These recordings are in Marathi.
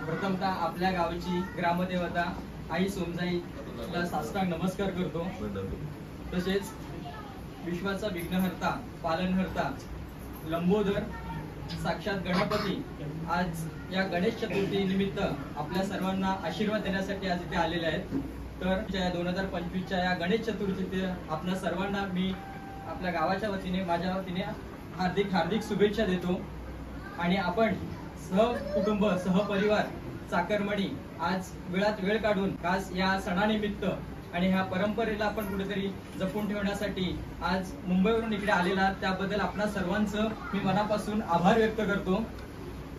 प्रथमतः आपल्या गावची ग्रामदेवता आई सोमजाईला साष्टांग नमस्कार करतो। तसेच विश्वाचा विघ्नहर्ता, पालनहर्ता, लंबोदर साक्षात गणपती आज या गणेश चतुर्थी निमित्त आपल्या सर्वांना आशीर्वाद देण्यासाठी आज इथे आलेले आहेत। तर 2025च्या या गणेश चतुर्थीचे आपल्या सर्वांना मी आपल्या गावाच्या वतीने, माझ्या वतीने हार्दिक शुभेच्छा देतो। आणि आपण सहकुटुंब, सहपरिवार, चाकरमणी आज वेळात वेळ काढून खास या सणानिमित्त आणि ह्या परंपरेला आपण कुठेतरी जपून ठेवण्यासाठी आज मुंबईवरून इकडे आलेला, त्याबद्दल आपणा सर्वांचं मी मनापासून आभार व्यक्त करतो।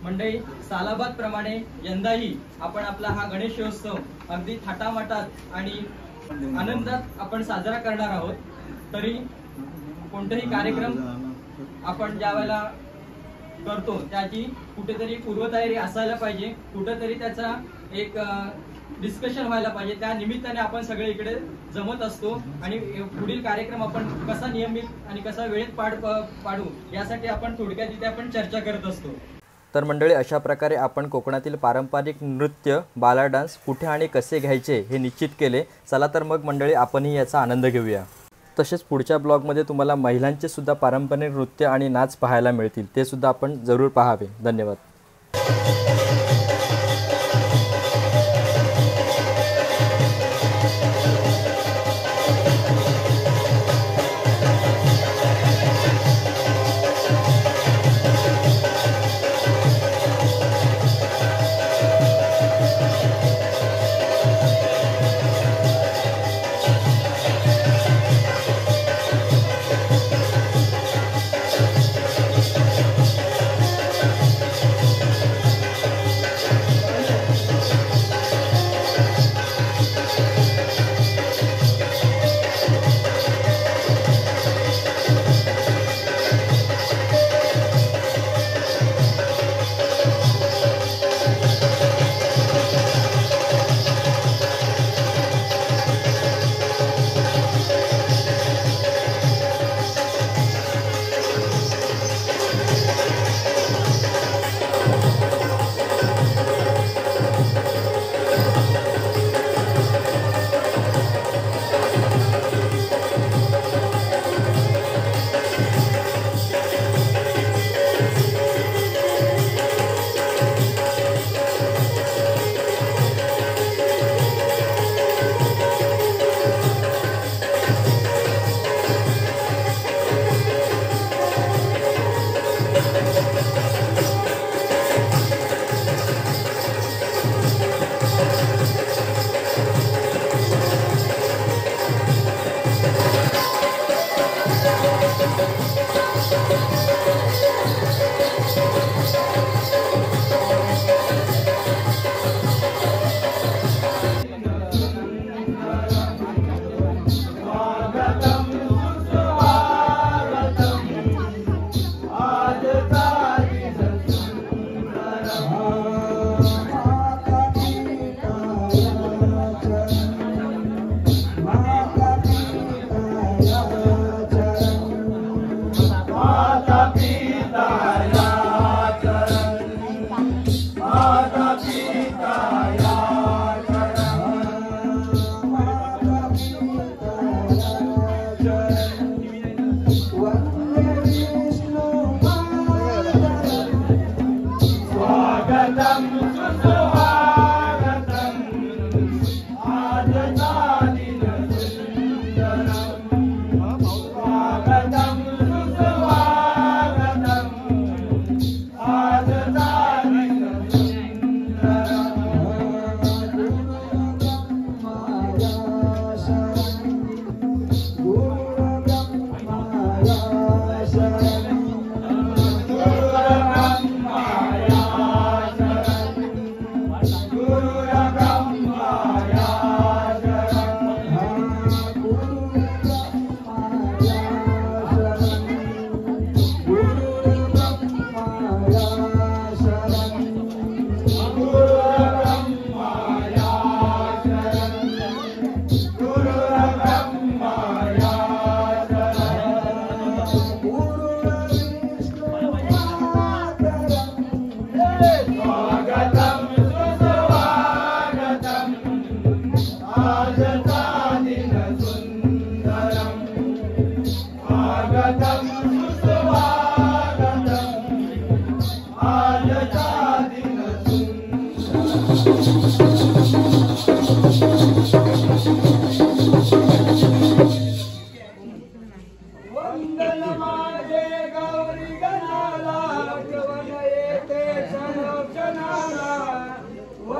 मंडळी, सालाबाद प्रमाणे यंदाही आपण आपला हा गणेशोत्सव अगदी थाटामाटात आणि आनंदात आपण साजरा करणार आहोत। तरी कोणताही कार्यक्रम आपण ज्यावेळेला करतो त्याची कुठेतरी पूर्वतयारी असायला पाहिजे, कुठेतरी त्याचा एक डिस्कशन व्हायला पाहिजे। त्या निमित्ताने आपण सगळे इकडे जमत असतो आणि पुढील कार्यक्रम आपण कसा नियमित आणि कसा वेळेत पाडू यासाठी आपण थोडक्यात इथे आपण चर्चा करत असतो। तर मंडळी, अशा प्रकारे आपण कोकणातील पारंपरिक नृत्य, बाला डान्स कुठे आणि कसे घ्यायचे हे निश्चित केले। चला तर मग मंडळी, आपणही याचा आनंद घेऊया। तसेच पुढच्या ब्लॉगमध्ये तुम्हाला महिलांचे सुद्धा पारंपरिक नृत्य आणि नाच पाहायला मिळतील, ते सुद्धा आपण जरूर पाहावे। धन्यवाद।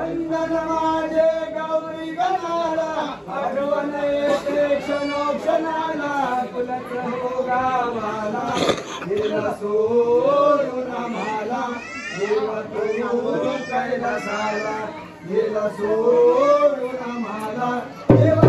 वंदन माझे गौरी गणाला आठवण येते क्षणोक्षणाला तुलाच हो गावाला गेला सोडून आम्हाला देव तू कैलासाला गेला सोडून आम्हाला देव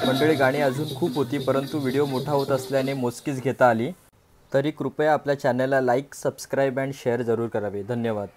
मंडळी, गाणी अजून खूप होती, परंतु व्हिडिओ मोठा होत असल्याने मोजकीच घेता आली. तरी कृपया आपल्या चॅनलला लाईक, सबस्क्राईब अँड शेअर जरूर करावे. धन्यवाद.